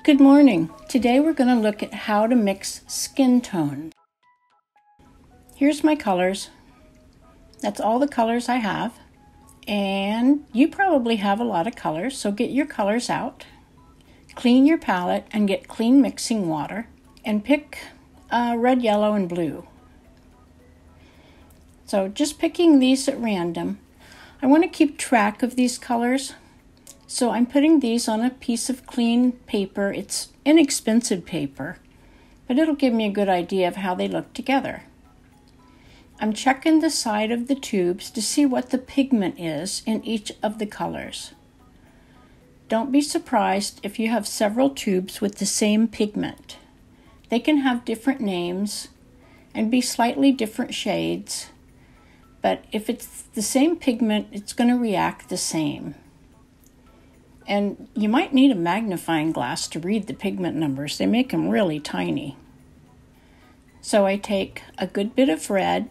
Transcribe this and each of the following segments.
Good morning. Today we're going to look at how to mix skin tones. Here's my colors. That's all the colors I have. And you probably have a lot of colors, so get your colors out. Clean your palette and get clean mixing water. And pick red, yellow, and blue. So just picking these at random. I want to keep track of these colors. So I'm putting these on a piece of clean paper. It's inexpensive paper, but it'll give me a good idea of how they look together. I'm checking the side of the tubes to see what the pigment is in each of the colors. Don't be surprised if you have several tubes with the same pigment. They can have different names and be slightly different shades, but if it's the same pigment, it's going to react the same. And you might need a magnifying glass to read the pigment numbers. They make them really tiny. So I take a good bit of red,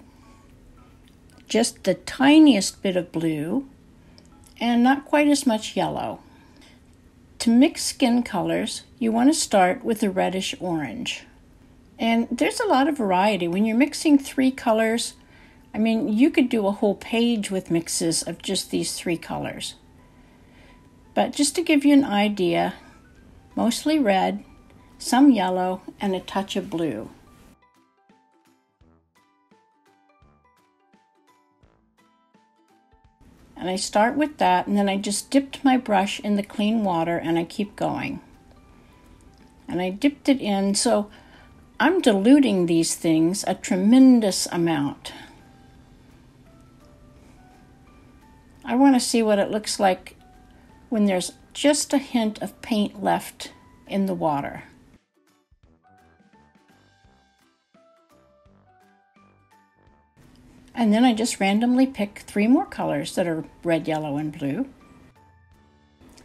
just the tiniest bit of blue, and not quite as much yellow. To mix skin colors, you want to start with a reddish orange. And there's a lot of variety. When you're mixing 3 colors, you could do a whole page with mixes of just these 3 colors. But just to give you an idea, mostly red, some yellow, and a touch of blue. And I start with that, and then I just dipped my brush in the clean water and I keep going. And I dipped it in, so I'm diluting these things a tremendous amount. I want to see what it looks like when there's just a hint of paint left in the water. And then I just randomly pick 3 more colors that are red, yellow, and blue.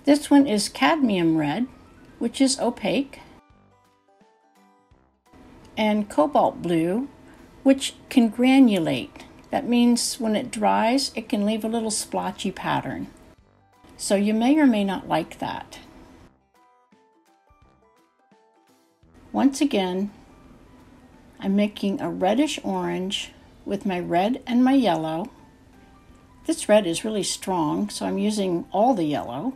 This one is Cadmium Red, which is opaque, and Cobalt Blue, which can granulate. That means when it dries, it can leave a little splotchy pattern. So you may or may not like that. Once again, I'm making a reddish orange with my red and my yellow. This red is really strong, so I'm using all the yellow.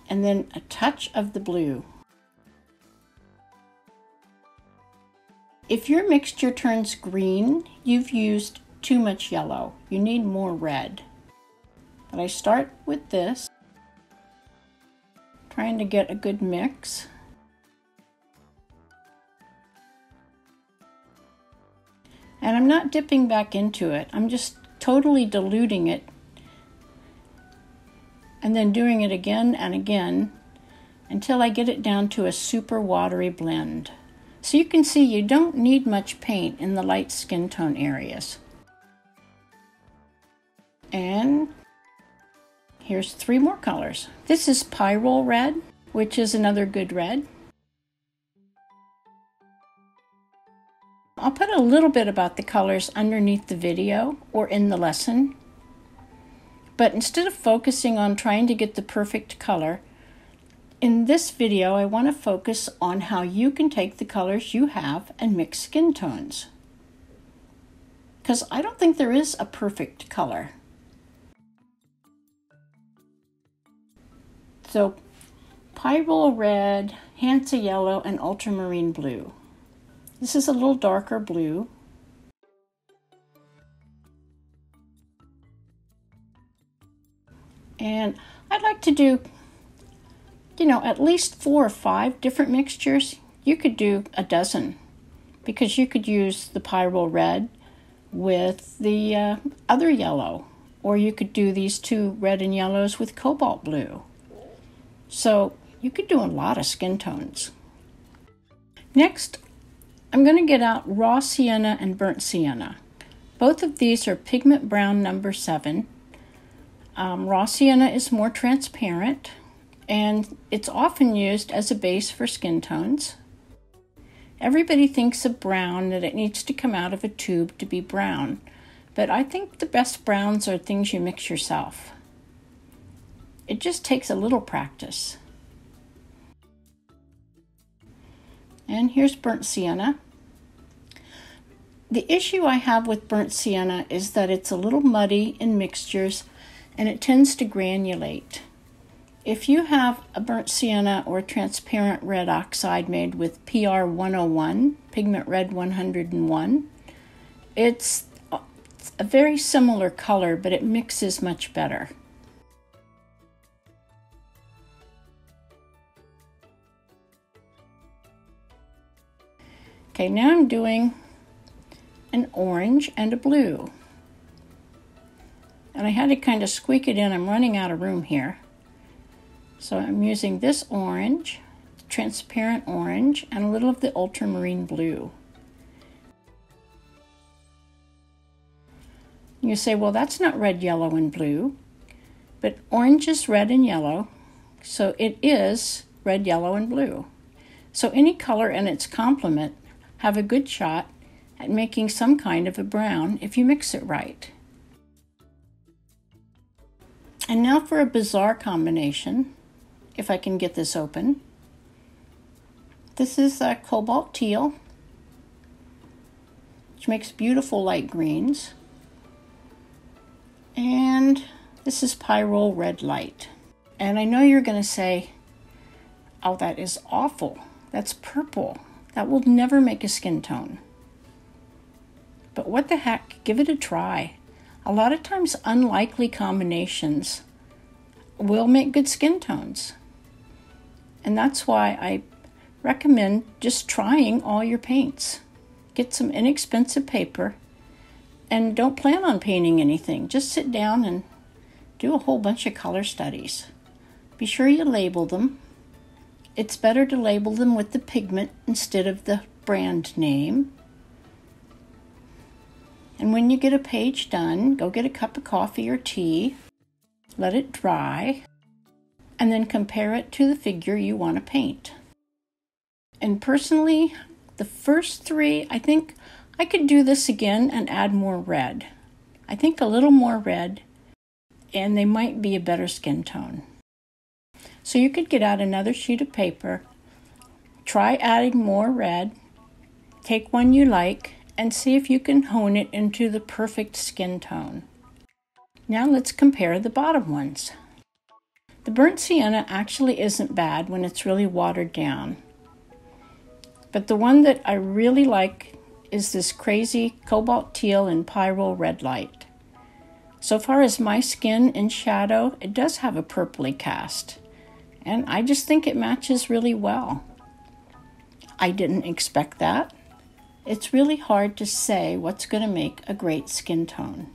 And then a touch of the blue. If your mixture turns green, you've used too much yellow. You need more red. But I start with this, trying to get a good mix. And I'm not dipping back into it. I'm just totally diluting it and then doing it again and again until I get it down to a super watery blend. So you can see you don't need much paint in the light skin tone areas. And here's 3 more colors. This is Pyrrole Red, which is another good red. I'll put a little bit about the colors underneath the video or in the lesson. But instead of focusing on trying to get the perfect color, in this video I want to focus on how you can take the colors you have and mix skin tones. Because I don't think there is a perfect color. So, Pyrrole Red, Hansa Yellow, and Ultramarine Blue. This is a little darker blue. And I'd like to do, at least 4 or 5 different mixtures. You could do a dozen, because you could use the Pyrrole Red with the other yellow, or you could do these 2 red and yellows with Cobalt Blue. So you could do a lot of skin tones. Next, I'm going to get out raw sienna and burnt sienna. Both of these are pigment brown number 7. Raw sienna is more transparent, and it's often used as a base for skin tones. Everybody thinks of brown that it needs to come out of a tube to be brown, but I think the best browns are things you mix yourself. It just takes a little practice. And here's burnt sienna. The issue I have with burnt sienna is that it's a little muddy in mixtures and it tends to granulate. If you have a burnt sienna or transparent red oxide made with PR 101, pigment red 101, it's a very similar color, but it mixes much better. Okay, now I'm doing an orange and a blue. And I had to kind of squeak it in. I'm running out of room here. So I'm using this orange, transparent orange, and a little of the Ultramarine Blue. You say, well, that's not red, yellow, and blue. But orange is red and yellow, so it is red, yellow, and blue. So any color and its complement have a good shot at making some kind of a brown if you mix it right. And now for a bizarre combination, if I can get this open. This is Cobalt Teal, which makes beautiful light greens. And this is Pyrrole Red Light. And I know you're going to say, oh, that is awful. That's purple. That will never make a skin tone. But what the heck, give it a try. A lot of times unlikely combinations will make good skin tones. And that's why I recommend just trying all your paints. Get some inexpensive paper and don't plan on painting anything. Just sit down and do a whole bunch of color studies. Be sure you label them. It's better to label them with the pigment instead of the brand name. And when you get a page done, go get a cup of coffee or tea, let it dry, and then compare it to the figure you want to paint. And personally, the first 3, I think I could do this again and add more red. I think a little more red, and they might be a better skin tone. So you could get out another sheet of paper, try adding more red, take one you like, and see if you can hone it into the perfect skin tone. Now let's compare the bottom ones. The burnt sienna actually isn't bad when it's really watered down. But the one that I really like is this crazy Cobalt Teal and Pyrrole Red Light. So far as my skin in shadow, it does have a purpley cast. And I just think it matches really well. I didn't expect that. It's really hard to say what's going to make a great skin tone.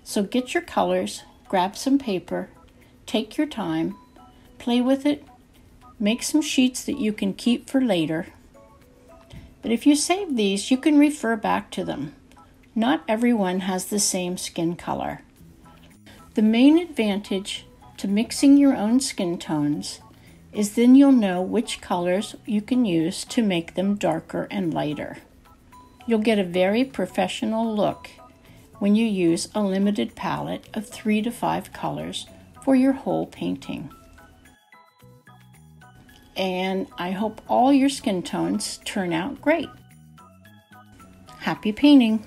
So get your colors, grab some paper, take your time, play with it, make some sheets that you can keep for later. But if you save these, you can refer back to them. Not everyone has the same skin color. The main advantage to mixing your own skin tones is then you'll know which colors you can use to make them darker and lighter. You'll get a very professional look when you use a limited palette of 3 to 5 colors for your whole painting. And I hope all your skin tones turn out great. Happy painting!